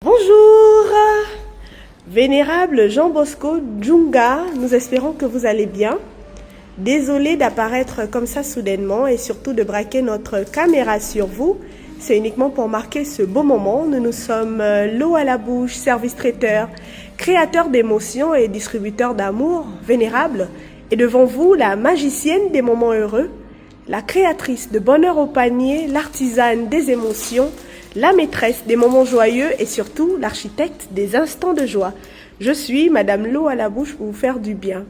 Bonjour, vénérable Jean Bosco Djunga, nous espérons que vous allez bien. Désolé d'apparaître comme ça soudainement et surtout de braquer notre caméra sur vous. C'est uniquement pour marquer ce beau moment. Nous sommes l'eau à la bouche, service traiteur, créateur d'émotions et distributeur d'amour, vénérable. Et devant vous, la magicienne des moments heureux, la créatrice de bonheur au panier, l'artisane des émotions, la maîtresse des moments joyeux et surtout l'architecte des instants de joie. Je suis Madame l'eau à la bouche pour vous faire du bien.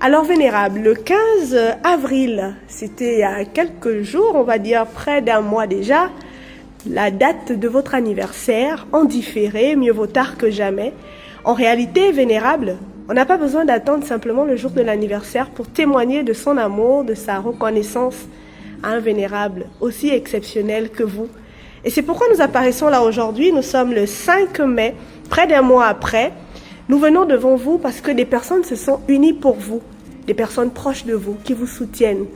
Alors vénérable, le 15 avril, c'était il y a quelques jours, on va dire près d'un mois déjà, la date de votre anniversaire, en différé, mieux vaut tard que jamais. En réalité, vénérable, on n'a pas besoin d'attendre simplement le jour de l'anniversaire pour témoigner de son amour, de sa reconnaissance à un vénérable aussi exceptionnel que vous. Et c'est pourquoi nous apparaissons là aujourd'hui. Nous sommes le 5 mai, près d'un mois après. Nous venons devant vous parce que des personnes se sont unies pour vous, des personnes proches de vous qui vous soutiennent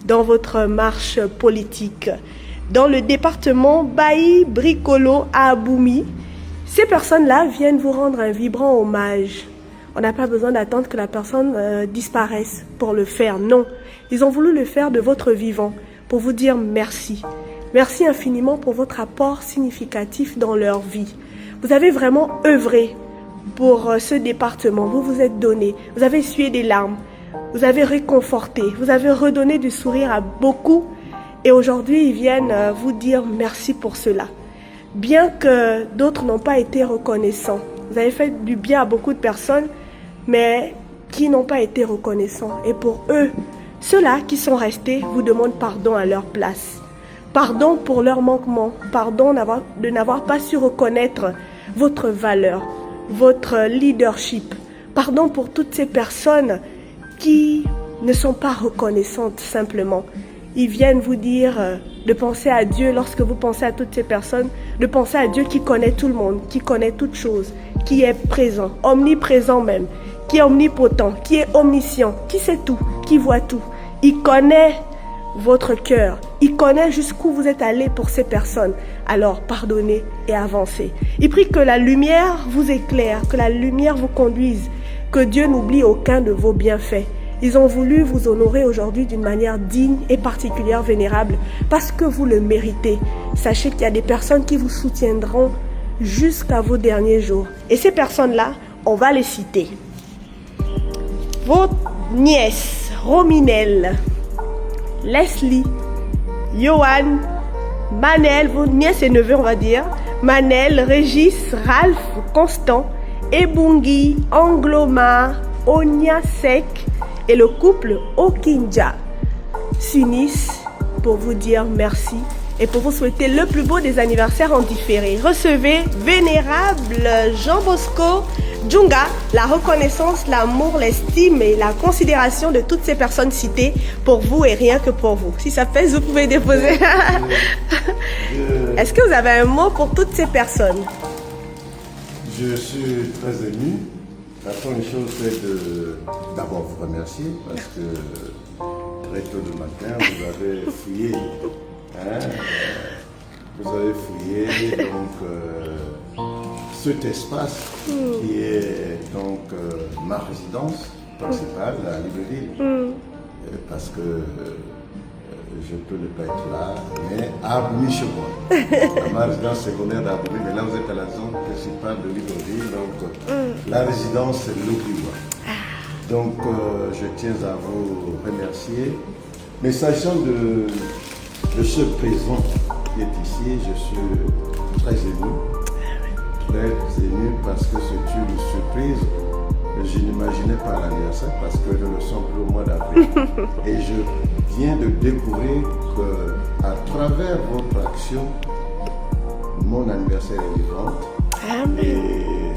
dans votre marche politique. Dans le département Baï Bricolo à Aboumi, ces personnes-là viennent vous rendre un vibrant hommage. On n'a pas besoin d'attendre que la personne disparaisse pour le faire. Non, ils ont voulu le faire de votre vivant pour vous dire merci. Merci infiniment pour votre apport significatif dans leur vie. Vous avez vraiment œuvré pour ce département. Vous vous êtes donné. Vous avez essuyé des larmes. Vous avez réconforté. Vous avez redonné du sourire à beaucoup. Et aujourd'hui, ils viennent vous dire merci pour cela. Bien que d'autres n'ont pas été reconnaissants. Vous avez fait du bien à beaucoup de personnes, mais qui n'ont pas été reconnaissants. Et pour eux, ceux-là qui sont restés vous demandent pardon à leur place. Pardon pour leur manquement, pardon de n'avoir pas su reconnaître votre valeur, votre leadership. Pardon pour toutes ces personnes qui ne sont pas reconnaissantes simplement. Ils viennent vous dire de penser à Dieu lorsque vous pensez à toutes ces personnes, de penser à Dieu qui connaît tout le monde, qui connaît toutes choses, qui est présent, omniprésent même, qui est omnipotent, qui est omniscient, qui sait tout, qui voit tout. Il connaît votre cœur. Il connaît jusqu'où vous êtes allé pour ces personnes. Alors, pardonnez et avancez. Il prie que la lumière vous éclaire, que la lumière vous conduise, que Dieu n'oublie aucun de vos bienfaits. Ils ont voulu vous honorer aujourd'hui d'une manière digne et particulière, vénérable, parce que vous le méritez. Sachez qu'il y a des personnes qui vous soutiendront jusqu'à vos derniers jours. Et ces personnes-là, on va les citer. Votre nièce, Rominelle, Leslie, Johan, Manel, vos nièces et neveux on va dire, Manel, Régis, Ralph, Constant, Ebungi, Angloma, Onyasek et le couple Okinja s'unissent pour vous dire merci et pour vous souhaiter le plus beau des anniversaires en différé. Recevez vénérable Jean Bosco Djunga, la reconnaissance, l'amour, l'estime et la considération de toutes ces personnes citées pour vous et rien que pour vous. Si ça pèse, vous pouvez déposer. Est-ce que vous avez un mot pour toutes ces personnes? Je suis très ému. La première chose, c'est d'abord vous remercier parce que très tôt le matin, vous avez fouillé. Vous avez fouillé donc cet espace qui est donc ma résidence principale à Libreville. Parce que je peux ne pas être là, mais à Aboumi-chez-moi. Ma résidence secondaire d'Aboumi, mais là vous êtes à la zone principale de Libreville, donc la résidence c'est l'Obliwa. Donc je tiens à vous remercier. Mais sachant de ce présent qui est ici, je suis très ému. Très ému parce que c'est une surprise. Je n'imaginais pas l'anniversaire parce que je le sens plus au mois d'avril. Et je viens de découvrir qu'à travers votre action, mon anniversaire est vivant. Et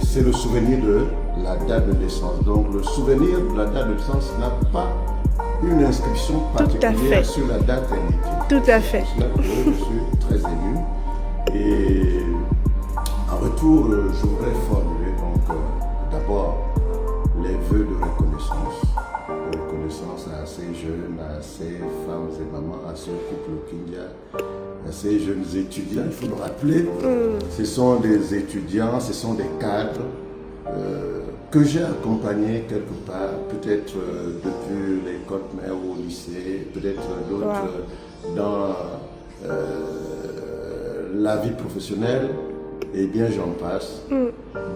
c'est le souvenir de la date de naissance. Donc le souvenir de la date de naissance n'a pas une inscription particulière sur la date indiquée. Tout à fait. C'est pour cela que je suis très ému. Et en retour, je voudrais formuler donc d'abord les vœux de reconnaissance reconnaissance à ces jeunes, à ces femmes et mamans, à ce couple qu'il y a, à ces jeunes étudiants. Il faut le rappeler, ce sont des étudiants, ce sont des cadres que j'ai accompagnés quelque part, peut-être depuis l'école primaire ou au lycée, peut-être d'autres dans la vie professionnelle, et bien j'en passe.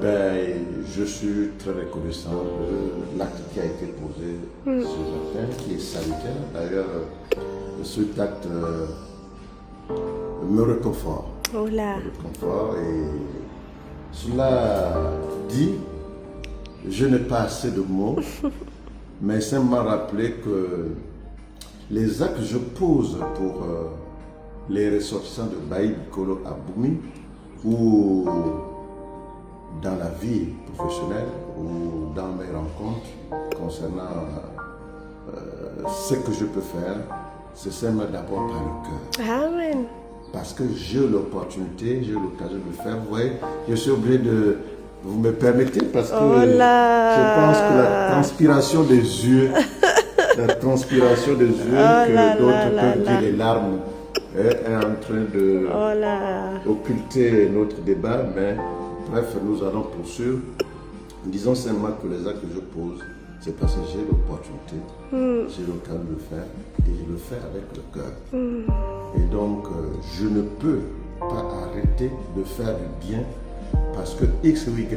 Ben, je suis très reconnaissant de l'acte qui a été posé ce matin, qui est salutaire. D'ailleurs, cet acte me réconforte. Oh là. Me réconforte, et cela dit, je n'ai pas assez de mots, mais ça m'a rappelé que les actes que je pose pour les ressortissants de Baï Bikolo à Boumi, ou dans la vie professionnelle, ou dans mes rencontres concernant ce que je peux faire, c'est seulement d'abord par le cœur. Amen. Parce que j'ai l'opportunité, j'ai l'occasion de le faire. Vous voyez, je suis obligé de... Vous me permettez, parce que je pense que la transpiration des yeux, que d'autres peuvent dire les larmes, est en train de occulter notre débat, mais bref, nous allons poursuivre. Disons simplement que les actes que je pose, c'est parce que j'ai l'opportunité, j'ai l'occasion de le faire, et je le fais avec le cœur. Et donc, je ne peux pas arrêter de faire du bien, parce que X ou Y,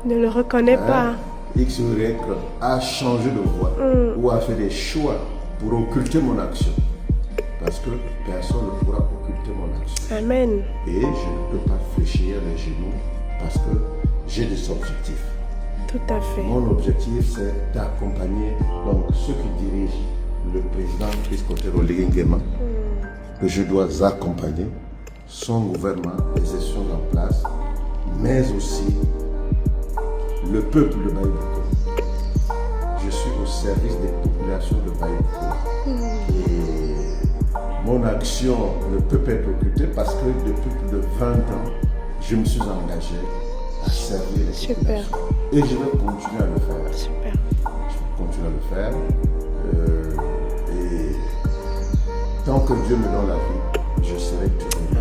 ne le reconnaît pas. X ou Y a changé de voie ou a fait des choix pour occulter mon action. Parce que personne ne pourra occulter mon action. Amen. Et je ne peux pas fléchir les genoux parce que j'ai des objectifs. Tout à fait. Mon objectif, c'est d'accompagner donc ceux qui dirigent le président Christophe Nguema, que je dois accompagner, son gouvernement, les institutions en place, mais aussi le peuple de Baï Bikolo. Je suis au service des populations de Baï Bikolo. Et mon action ne peut pas être occultée parce que depuis plus de 20 ans, je me suis engagé à servir les populations. Et je vais continuer à le faire. Super. Je vais continuer à le faire. Et tant que Dieu me donne la vie, je serai toujours là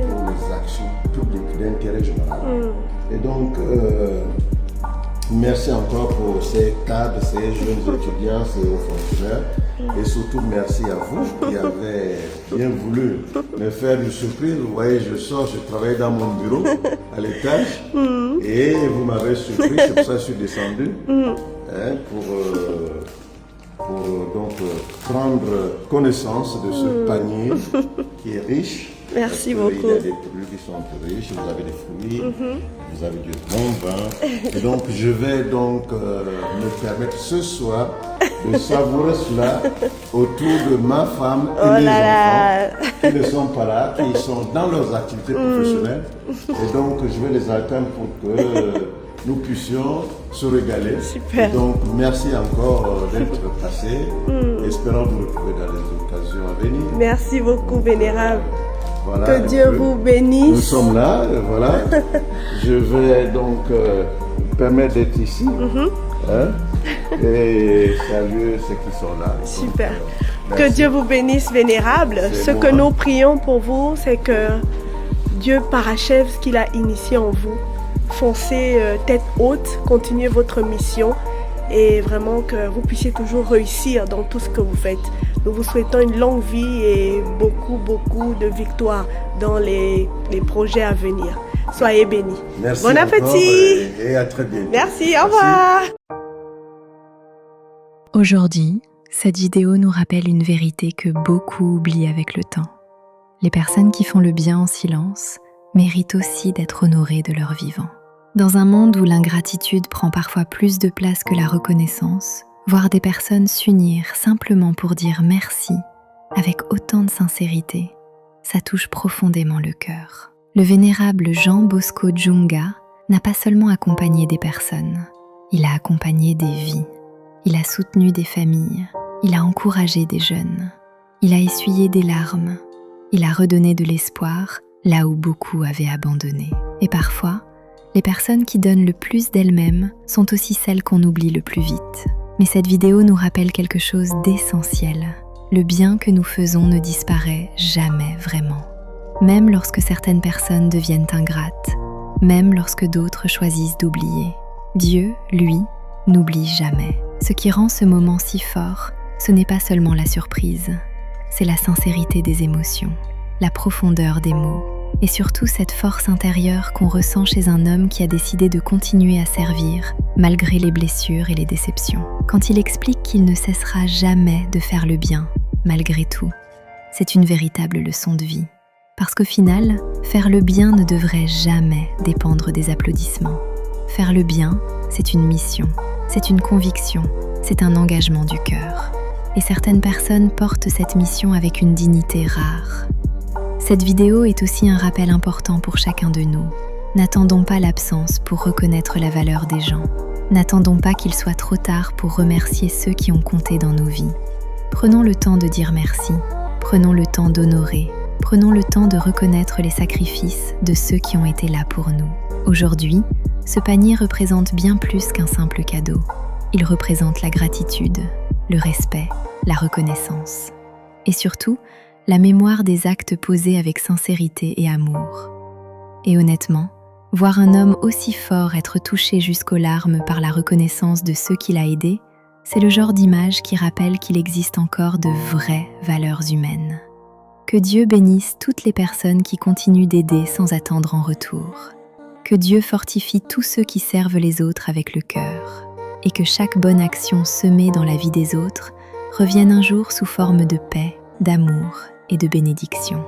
pour les actions publiques d'intérêt général. Et donc, merci encore pour ces cadres, ces jeunes étudiants, ces hauts fonctionnaires. Et surtout, merci à vous qui avez bien voulu me faire une surprise. Vous voyez, je sors, je travaille dans mon bureau à l'étage et vous m'avez surpris, c'est pour ça que je suis descendu pour donc prendre connaissance de ce panier qui est riche. Merci beaucoup. Il y a des produits qui sont riches, vous avez des fruits, vous avez du bon vin. Et donc je vais donc me permettre ce soir de savourer cela autour de ma femme et mes enfants qui ne sont pas là, qui sont dans leurs activités professionnelles. Et donc je vais les attendre pour que nous puissions se régaler. Super. Et donc merci encore d'être passé. Espérons vous retrouver dans les occasions à venir. Merci beaucoup, Vénérable. Voilà, que Dieu vous bénisse. Nous sommes là, voilà. Je vais donc vous permettre d'être ici et saluer ceux qui sont là. Super. Donc, que Dieu vous bénisse, Vénérable. Ce que nous prions pour vous, c'est que Dieu parachève ce qu'il a initié en vous. Foncez tête haute, continuez votre mission et vraiment que vous puissiez toujours réussir dans tout ce que vous faites. Nous vous souhaitons une longue vie et beaucoup de victoires dans les projets à venir. Soyez bénis. Merci. Bon appétit. Et à très bientôt. Merci, au revoir. Aujourd'hui, cette vidéo nous rappelle une vérité que beaucoup oublient avec le temps. Les personnes qui font le bien en silence méritent aussi d'être honorées de leur vivant. Dans un monde où l'ingratitude prend parfois plus de place que la reconnaissance, voir des personnes s'unir simplement pour dire merci avec autant de sincérité, ça touche profondément le cœur. Le vénérable Jean Bosco Djunga n'a pas seulement accompagné des personnes, il a accompagné des vies, il a soutenu des familles, il a encouragé des jeunes, il a essuyé des larmes, il a redonné de l'espoir là où beaucoup avaient abandonné. Et parfois, Les personnes qui donnent le plus d'elles-mêmes sont aussi celles qu'on oublie le plus vite. Mais cette vidéo nous rappelle quelque chose d'essentiel. Le bien que nous faisons ne disparaît jamais vraiment. Même lorsque certaines personnes deviennent ingrates, même lorsque d'autres choisissent d'oublier. Dieu, lui, n'oublie jamais. Ce qui rend ce moment si fort, ce n'est pas seulement la surprise, c'est la sincérité des émotions, la profondeur des mots, et surtout cette force intérieure qu'on ressent chez un homme qui a décidé de continuer à servir, malgré les blessures et les déceptions. Quand il explique qu'il ne cessera jamais de faire le bien, malgré tout, c'est une véritable leçon de vie. Parce qu'au final, faire le bien ne devrait jamais dépendre des applaudissements. Faire le bien, c'est une mission, c'est une conviction, c'est un engagement du cœur. Et certaines personnes portent cette mission avec une dignité rare. Cette vidéo est aussi un rappel important pour chacun de nous. N'attendons pas l'absence pour reconnaître la valeur des gens. N'attendons pas qu'il soit trop tard pour remercier ceux qui ont compté dans nos vies. Prenons le temps de dire merci, prenons le temps d'honorer, prenons le temps de reconnaître les sacrifices de ceux qui ont été là pour nous. Aujourd'hui, ce panier représente bien plus qu'un simple cadeau. Il représente la gratitude, le respect, la reconnaissance. Et surtout, la mémoire des actes posés avec sincérité et amour. Et honnêtement, voir un homme aussi fort être touché jusqu'aux larmes par la reconnaissance de ceux qu'il a aidés, c'est le genre d'image qui rappelle qu'il existe encore de vraies valeurs humaines. Que Dieu bénisse toutes les personnes qui continuent d'aider sans attendre en retour. Que Dieu fortifie tous ceux qui servent les autres avec le cœur. Et que chaque bonne action semée dans la vie des autres revienne un jour sous forme de paix, d'amour et de bénédiction.